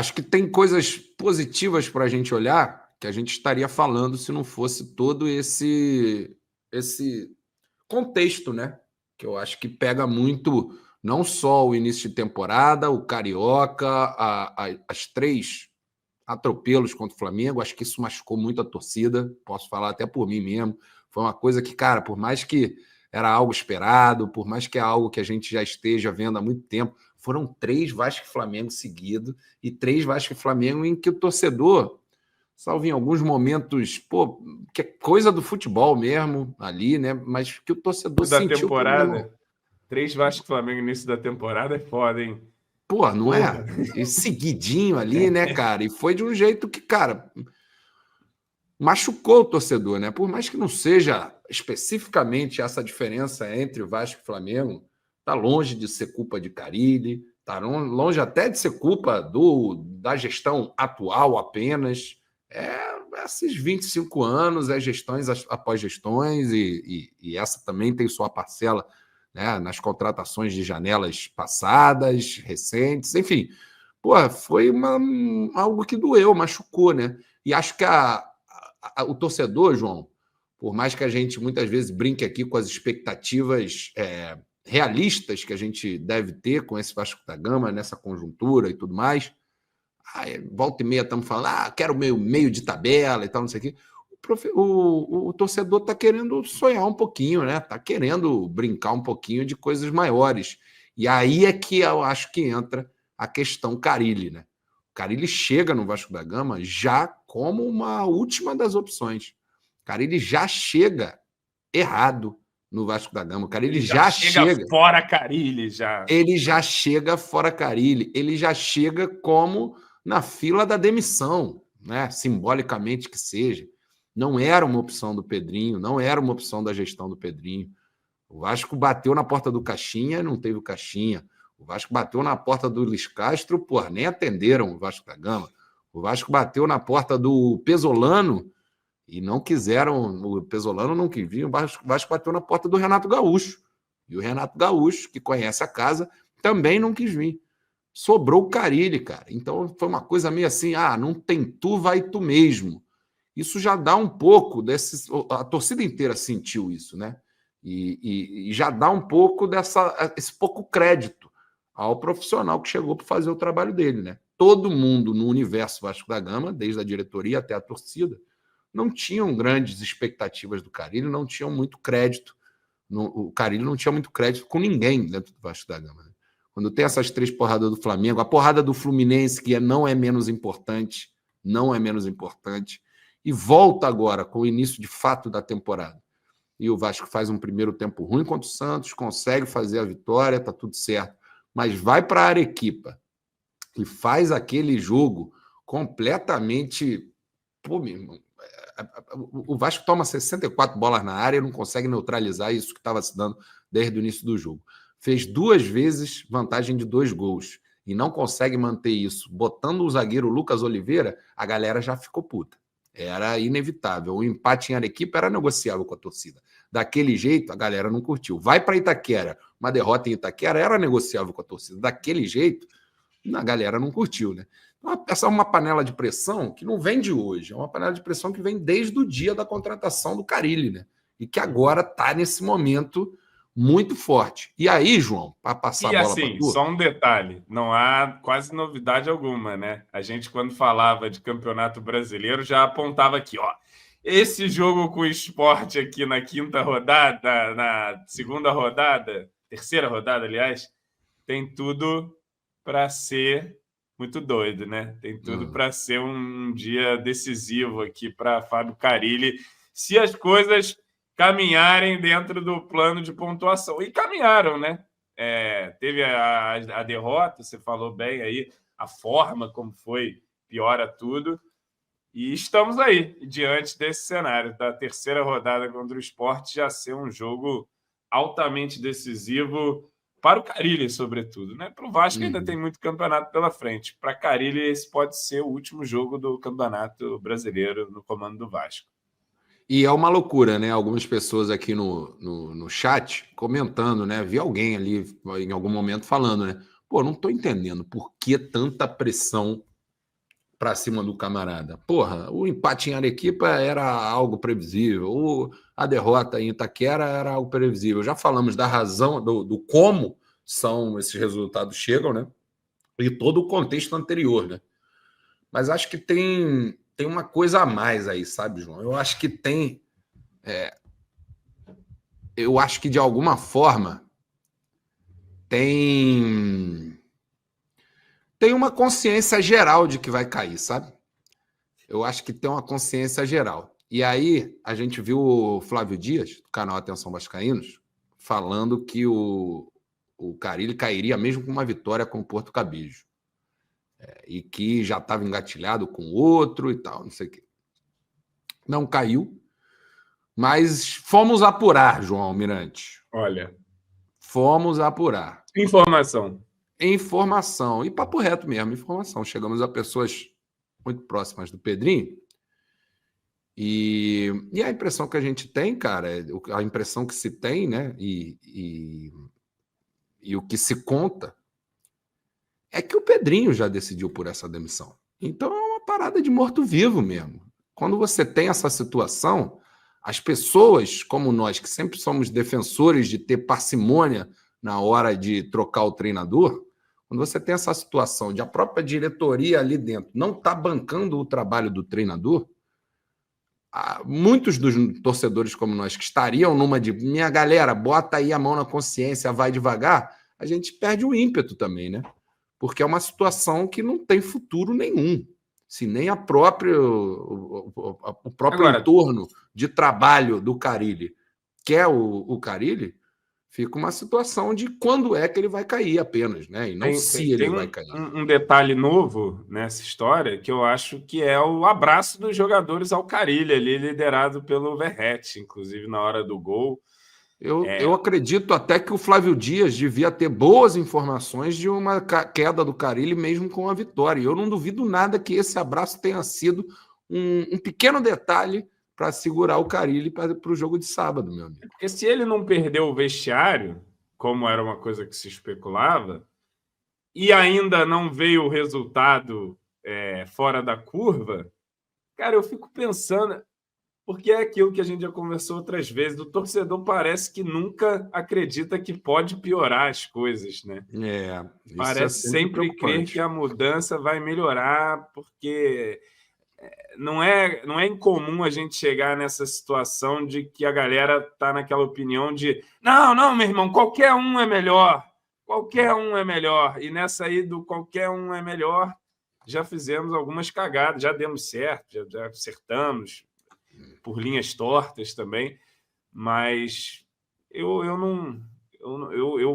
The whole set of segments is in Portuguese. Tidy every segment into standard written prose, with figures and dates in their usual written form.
acho que tem coisas positivas para a gente olhar que a gente estaria falando se não fosse todo esse contexto, né? Que eu acho que pega muito não só o início de temporada, o Carioca, as 3 atropelos contra o Flamengo. Acho que isso machucou muito a torcida. Posso falar até por mim mesmo. Foi uma coisa que, cara, por mais que era algo esperado, por mais que é algo que a gente já esteja vendo há muito tempo, foram 3 Vasco e Flamengo seguidos e 3 Vasco e Flamengo em que o torcedor, salvo em alguns momentos, pô, que é coisa do futebol mesmo ali, né? Mas que o torcedor da sentiu temporada. 3 Vasco e Flamengo no início da temporada é foda, hein? Pô, não é? E seguidinho ali, né, cara? E foi de um jeito que, cara, machucou o torcedor, né? Por mais que não seja especificamente essa diferença entre o Vasco e o Flamengo, tá longe de ser culpa de Carille, tá longe até de ser culpa da gestão atual apenas. Esses 25 anos, gestões após gestões, e essa também tem sua parcela, né, nas contratações de janelas passadas, recentes, enfim. Pô, foi algo que doeu, machucou, né? E acho que o torcedor, João, por mais que a gente muitas vezes brinque aqui com as expectativas realistas que a gente deve ter com esse Vasco da Gama, nessa conjuntura e tudo mais, volta e meia estamos falando, quero meio de tabela e tal, não sei o quê. O torcedor está querendo sonhar um pouquinho, né? Está querendo brincar um pouquinho de coisas maiores. E aí é que eu acho que entra a questão Carille, né? O Carille chega no Vasco da Gama já como uma última das opções. O Carille já chega errado no Vasco da Gama. O Carille já chega fora Carille, já. Ele já chega fora Carille. Ele já chega como na fila da demissão, né? Simbolicamente que seja. Não era uma opção do Pedrinho, não era uma opção da gestão do Pedrinho. O Vasco bateu na porta do Caixinha, não teve o Caixinha. O Vasco bateu na porta do Luiz Castro, nem atenderam o Vasco da Gama. O Vasco bateu na porta do Pesolano e não quiseram, o Pesolano não quis vir. O Vasco bateu na porta do Renato Gaúcho. E o Renato Gaúcho, que conhece a casa, também não quis vir. Sobrou o Carille, cara. Então foi uma coisa meio assim, não tem tu, vai tu mesmo. Isso já dá um pouco desse... A torcida inteira sentiu isso, né? E já dá um pouco esse pouco crédito ao profissional que chegou para fazer o trabalho dele, né? Todo mundo no universo Vasco da Gama, desde a diretoria até a torcida, não tinham grandes expectativas do Carille, não tinham muito crédito. O Carille não tinha muito crédito com ninguém dentro do Vasco da Gama. Né? Quando tem essas 3 porradas do Flamengo, a porrada do Fluminense, que não é menos importante, e volta agora com o início de fato da temporada. E o Vasco faz um primeiro tempo ruim contra o Santos, consegue fazer a vitória, tá tudo certo. Mas vai para a Arequipa e faz aquele jogo completamente... Pô, meu irmão, o Vasco toma 64 bolas na área e não consegue neutralizar isso que estava se dando desde o início do jogo. Fez 2 vezes vantagem de 2 gols e não consegue manter isso. Botando o zagueiro Lucas Oliveira, a galera já ficou puta. Era inevitável. O empate em Arequipa era negociável com a torcida. Daquele jeito, a galera não curtiu. Vai para Itaquera. Uma derrota em Itaquera era negociável com a torcida. Daquele jeito, a galera não curtiu, né? Essa é uma panela de pressão que não vem de hoje, é uma panela de pressão que vem desde o dia da contratação do Carille, né? E que agora está nesse momento muito forte. E aí, João, para passar a bola para tu... só um detalhe, não há quase novidade alguma, né? A gente, quando falava de Campeonato Brasileiro, já apontava aqui, ó, esse jogo com o Sport aqui na 5ª rodada, na 2ª rodada, 3ª rodada, aliás, tem tudo para ser muito doido, né? Tem tudo para ser um dia decisivo aqui para Fábio Carille, se as coisas caminharem dentro do plano de pontuação. E caminharam, né? Teve a derrota, você falou bem aí, a forma como foi piora tudo. E estamos aí, diante desse cenário da 3ª rodada contra o Sport, já ser um jogo altamente decisivo para o Carille, sobretudo, né? Para o Vasco ainda tem muito campeonato pela frente. Para Carille, esse pode ser o último jogo do Campeonato Brasileiro no comando do Vasco. E é uma loucura, né? Algumas pessoas aqui no chat comentando, né? Vi alguém ali em algum momento falando, né? Pô, não estou entendendo por que tanta pressão para cima do camarada. Porra, o empate em Arequipa era algo previsível, a derrota em Itaquera era algo previsível. Já falamos da razão, do como são esses resultados chegam, né? E todo o contexto anterior, né? Mas acho que tem uma coisa a mais aí, sabe, João? Eu acho que eu acho que de alguma forma tem uma consciência geral de que vai cair, sabe? Eu acho que tem uma consciência geral. E aí a gente viu o Flávio Dias, do canal Atenção Vascaínos, falando que o Carille cairia mesmo com uma vitória com o Porto Cabijo. E que já estava engatilhado com outro e tal, não sei o quê. Não caiu, mas fomos apurar, João Almirante. Olha. Fomos apurar. Informação. E papo reto mesmo, informação. Chegamos a pessoas muito próximas do Pedrinho e a impressão que a gente tem, cara, a impressão que se tem, né, e o que se conta é que o Pedrinho já decidiu por essa demissão. Então é uma parada de morto-vivo mesmo. Quando você tem essa situação, as pessoas como nós, que sempre somos defensores de ter parcimônia na hora de trocar o treinador, quando você tem essa situação de a própria diretoria ali dentro não está bancando o trabalho do treinador, muitos dos torcedores como nós que estariam numa de minha galera, bota aí a mão na consciência, vai devagar, a gente perde o ímpeto também, né? Porque é uma situação que não tem futuro nenhum. Se nem o próprio Agora, entorno de trabalho do Carille quer o Carille, fica uma situação de quando é que ele vai cair apenas, né? E não se ele vai cair. Um detalhe novo nessa história que eu acho que é o abraço dos jogadores ao Carille, ali liderado pelo Verratti, inclusive na hora do gol. Eu acredito até que o Flávio Dias devia ter boas informações de uma queda do Carille mesmo com a vitória. E eu não duvido nada que esse abraço tenha sido um pequeno detalhe para segurar o Carille para o jogo de sábado, meu amigo. Porque se ele não perdeu o vestiário, como era uma coisa que se especulava, e ainda não veio o resultado fora da curva, cara, eu fico pensando... Porque é aquilo que a gente já conversou outras vezes. O torcedor parece que nunca acredita que pode piorar as coisas, né? Isso parece sempre crer que a mudança vai melhorar, porque não é incomum a gente chegar nessa situação de que a galera tá naquela opinião de não, meu irmão, qualquer um é melhor. Qualquer um é melhor. E nessa aí do qualquer um é melhor, já fizemos algumas cagadas, já demos certo, já acertamos, por linhas tortas também, mas eu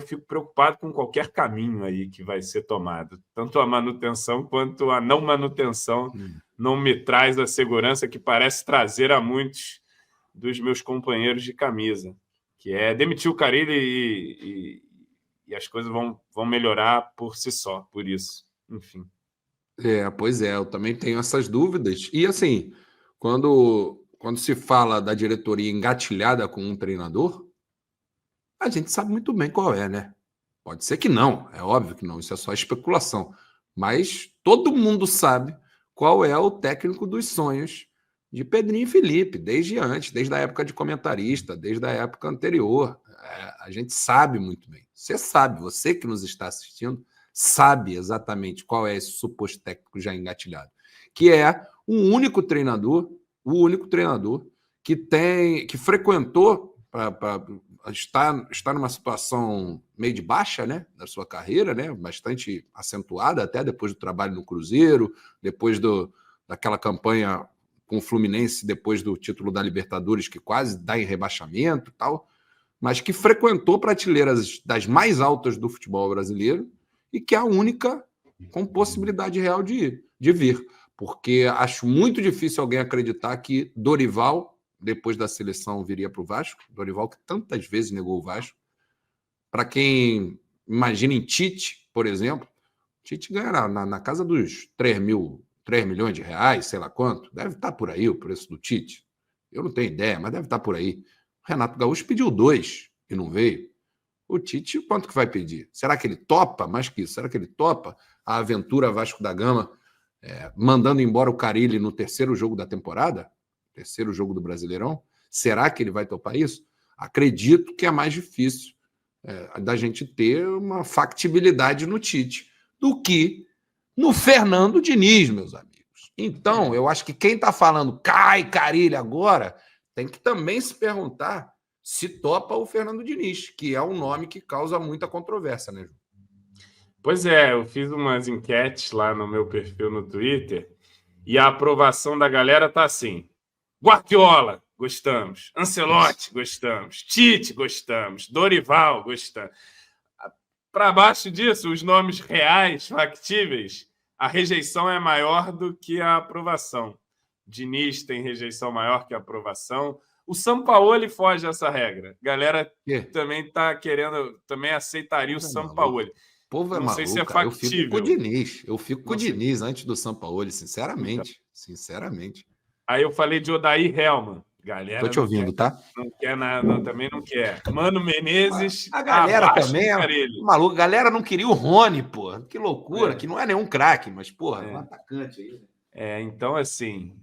fico preocupado com qualquer caminho aí que vai ser tomado. Tanto a manutenção quanto a não manutenção não me traz a segurança que parece trazer a muitos dos meus companheiros de camisa, que é demitir o Carille e as coisas vão melhorar por si só, por isso. Enfim. Pois é, eu também tenho essas dúvidas. E assim, quando se fala da diretoria engatilhada com um treinador, a gente sabe muito bem qual é, né? Pode ser que não, é óbvio que não, isso é só especulação. Mas todo mundo sabe qual é o técnico dos sonhos de Pedrinho e Felipe, desde a época de comentarista, desde a época anterior. A gente sabe muito bem. Você sabe, você que nos está assistindo, sabe exatamente qual é esse suposto técnico já engatilhado, que é o único treinador que frequentou para estar numa situação meio de baixa, né, da sua carreira, né, bastante acentuada até depois do trabalho no Cruzeiro, depois daquela campanha com o Fluminense, depois do título da Libertadores, que quase dá em rebaixamento e tal, mas que frequentou prateleiras das mais altas do futebol brasileiro e que é a única com possibilidade real de vir. Porque acho muito difícil alguém acreditar que Dorival, depois da seleção, viria para o Vasco. Dorival que tantas vezes negou o Vasco. Para quem imagina em Tite, por exemplo, Tite ganhará na casa dos 3 milhões de reais, sei lá quanto. Deve estar por aí o preço do Tite. Eu não tenho ideia, mas deve estar por aí. O Renato Gaúcho pediu 2 e não veio. O Tite, quanto que vai pedir? Será que ele topa? Mais que isso, será que ele topa a aventura Vasco da Gama mandando embora o Carille no terceiro jogo da temporada, terceiro jogo do Brasileirão? Será que ele vai topar isso? Acredito que é mais difícil da gente ter uma factibilidade no Tite do que no Fernando Diniz, meus amigos. Então, eu acho que quem está falando cai Carille agora tem que também se perguntar se topa o Fernando Diniz, que é um nome que causa muita controvérsia, né, João? Pois é, eu fiz umas enquetes lá no meu perfil no Twitter e a aprovação da galera tá assim: Guardiola, gostamos. Ancelotti, gostamos. Tite, gostamos. Dorival, gostamos. Para baixo disso, os nomes reais, factíveis, a rejeição é maior do que a aprovação. Diniz tem rejeição maior que a aprovação. O Sampaoli foge dessa regra. Galera também está querendo, também aceitaria o Sampaoli. O povo é não maluco, sei se é cara. factível. Eu fico com o Diniz antes do Sampaoli, sinceramente. Então, sinceramente. Aí eu falei de Odair Hellmann. Galera, tô te ouvindo, tá? Não quer nada, também não quer. Mano Menezes. A galera também é maluco. A galera não queria o Rony, pô. Que loucura, que não é nenhum craque, mas, porra, um atacante aí. Então, assim,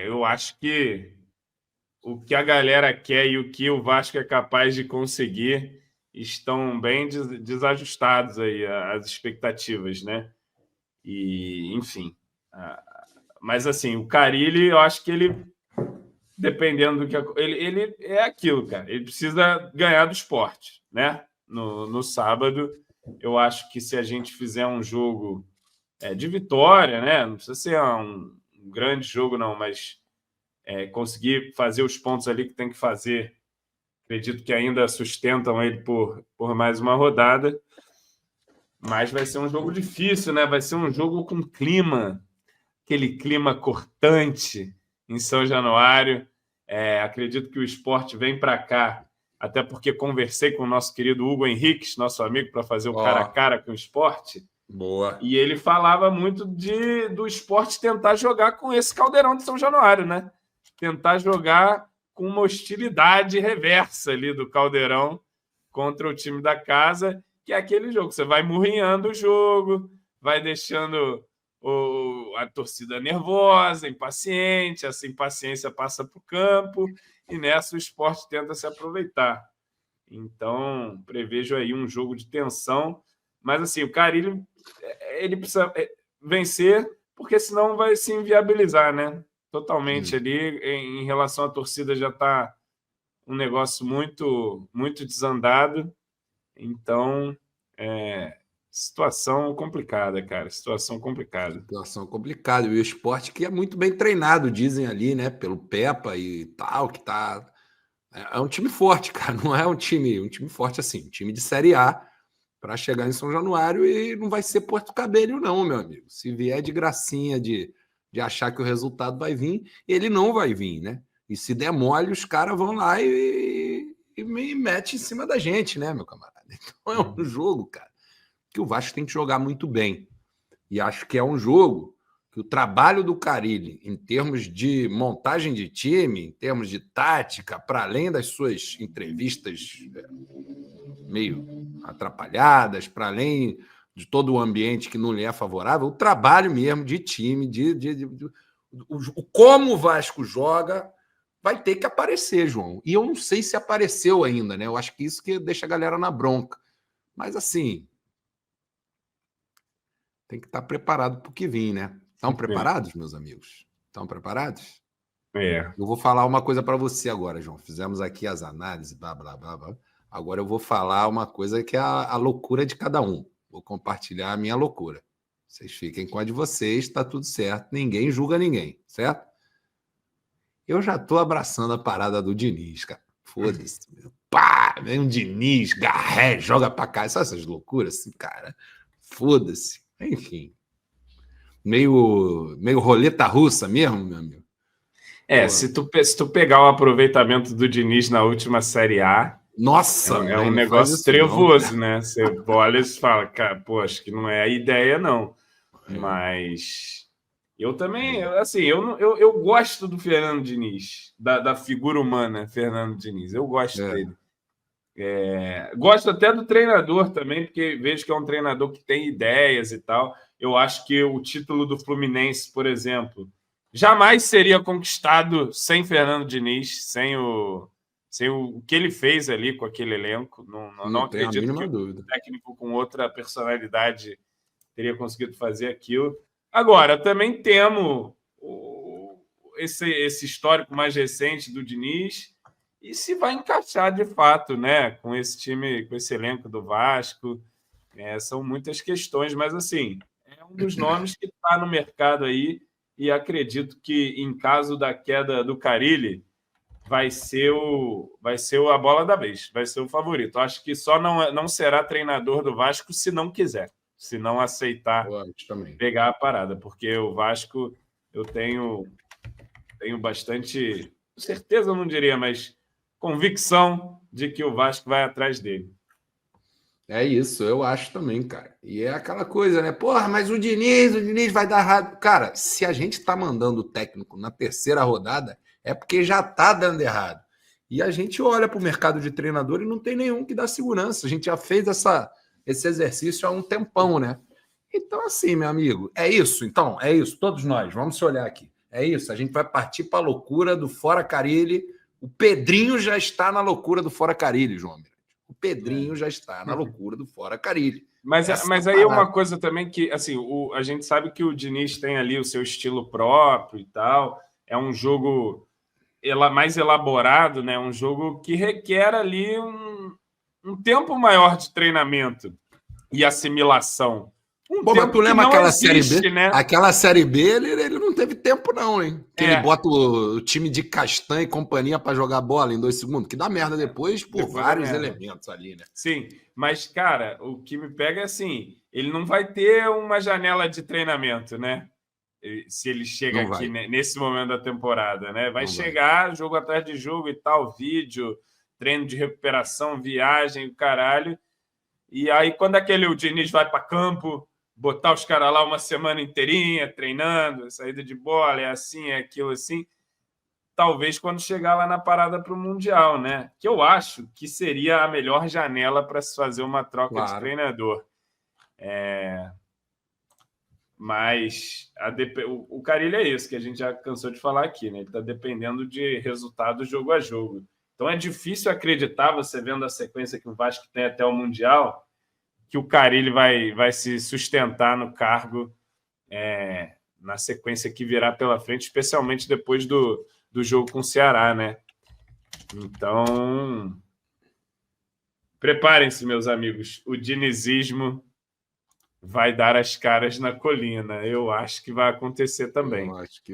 eu acho que o que a galera quer e o que o Vasco é capaz de conseguir estão bem desajustados aí, as expectativas, né? E, enfim. Mas, assim, o Carille, eu acho que ele, dependendo do que... Ele é aquilo, cara. Ele precisa ganhar do Sport, né? No sábado, eu acho que se a gente fizer um jogo de vitória, né? Não precisa ser um grande jogo, não, mas conseguir fazer os pontos ali que tem que fazer. Acredito que ainda sustentam ele por mais uma rodada. Mas vai ser um jogo difícil, né? Vai ser um jogo com clima, aquele clima cortante em São Januário. Acredito que o Sport vem para cá, até porque conversei com o nosso querido Hugo Henriques, nosso amigo, para fazer o cara a cara com o Sport. Boa. E ele falava muito do Sport tentar jogar com esse caldeirão de São Januário, né? Tentar jogar com uma hostilidade reversa ali do caldeirão contra o time da casa, que é aquele jogo. Você vai murrinhando o jogo, vai deixando a torcida nervosa, impaciente, essa impaciência passa para o campo e nessa o Sport tenta se aproveitar. Então, prevejo aí um jogo de tensão, mas assim, o Carille, ele precisa vencer, porque senão vai se inviabilizar, né? Totalmente ali, em relação à torcida, já está um negócio muito, muito desandado. Então, situação complicada, cara. Situação complicada. Situação complicada. E o Sport que é muito bem treinado, dizem ali, né? Pelo Pepa e tal, que tá... É um time forte, cara. Não é um time forte assim. Um time de Série A para chegar em São Januário e não vai ser Porto Cabello, não, meu amigo. Se vier de gracinha de achar que o resultado vai vir, ele não vai vir, né? E se der mole, os caras vão lá e me metem em cima da gente, né, meu camarada? Então é um jogo, cara, que o Vasco tem que jogar muito bem. E acho que é um jogo que o trabalho do Carille, em termos de montagem de time, em termos de tática, para além das suas entrevistas meio atrapalhadas, para além de todo o ambiente que não lhe é favorável, o trabalho mesmo de time, como o Vasco joga, vai ter que aparecer, João. E eu não sei se apareceu ainda, né? Eu acho que isso que deixa a galera na bronca. Mas, assim, tem que estar preparado para o que vir, né? Estão preparados, meus amigos? Estão preparados? Eu vou falar uma coisa para você agora, João. Fizemos aqui as análises, blá, blá, blá, blá. Agora eu vou falar uma coisa que é a loucura de cada um. Vou compartilhar a minha loucura. Vocês fiquem com a de vocês, tá tudo certo. Ninguém julga ninguém, certo? Eu já tô abraçando a parada do Diniz, cara. Foda-se. Pá, vem um Diniz, garré, joga pra cá. Sabe essas loucuras assim, cara? Foda-se. Enfim. Meio roleta russa mesmo, meu amigo. Se tu pegar o aproveitamento do Diniz na última Série A, nossa, é um negócio trevoso, né? Você olha e fala, cara, pô, acho que não é a ideia, não. Mas eu também, assim, eu gosto do Fernando Diniz, da figura humana Fernando Diniz. Eu gosto dele. Gosto até do treinador também, porque vejo que é um treinador que tem ideias e tal. Eu acho que o título do Fluminense, por exemplo, jamais seria conquistado sem Fernando Diniz, sem o que ele fez ali com aquele elenco. Não Não tenho a acredito que mínima um dúvida. técnico com outra personalidade teria conseguido fazer aquilo. Agora, também temo esse histórico mais recente do Diniz e se vai encaixar de fato, né, com esse time, com esse elenco do Vasco. São muitas questões, mas assim, é um dos nomes que está no mercado aí e acredito que em caso da queda do Carille vai ser a bola da vez, vai ser o favorito. Acho que só não será treinador do Vasco se não quiser, se não aceitar pegar a parada, porque o Vasco eu tenho bastante certeza, eu não diria, mas convicção de que o Vasco vai atrás dele. É isso, eu acho também, cara. E é aquela coisa, né? Porra, mas o Diniz vai dar errado. Cara, se a gente tá mandando o técnico na terceira rodada, é porque já tá dando errado. E a gente olha para o mercado de treinador e não tem nenhum que dá segurança. A gente já fez esse exercício há um tempão, né? Então, assim, meu amigo, é isso. Então, é isso. Todos nós, vamos se olhar aqui. É isso. A gente vai partir para a loucura do Fora Carille. O Pedrinho já está na loucura do Fora Carille, João. O Pedrinho já está na loucura do Fora Carille. Mas aí é uma coisa também que, assim, a gente sabe que o Diniz tem ali o seu estilo próprio e tal. É um jogo mais elaborado, né? Um jogo que requer ali um tempo maior de treinamento e assimilação. Mas tu lembra aquela Série B? Né? Aquela Série B, ele não teve tempo não, hein? Que ele bota o time de Castanha e companhia para jogar bola em 2 segundos, que dá merda depois por vários elementos ali, né? Sim, mas, cara, o que me pega é assim, ele não vai ter uma janela de treinamento, né? Se ele chega aqui nesse momento da temporada, né? Vai chegar jogo atrás de jogo e tal, vídeo, treino de recuperação, viagem, o caralho. E aí, quando o Diniz vai para campo, botar os caras lá uma semana inteirinha, treinando, saída de bola, é assim, é aquilo assim, talvez quando chegar lá na parada para o Mundial, né? Que eu acho que seria a melhor janela para se fazer uma troca de treinador. Mas o Carille é isso, que a gente já cansou de falar aqui, né? Ele está dependendo de resultado jogo a jogo. Então é difícil acreditar, você vendo a sequência que o Vasco tem até o Mundial, que o Carille vai se sustentar no cargo na sequência que virá pela frente, especialmente depois do jogo com o Ceará, né? Então, preparem-se, meus amigos. O dinizismo vai dar as caras na colina. Eu acho que vai acontecer também. Eu acho que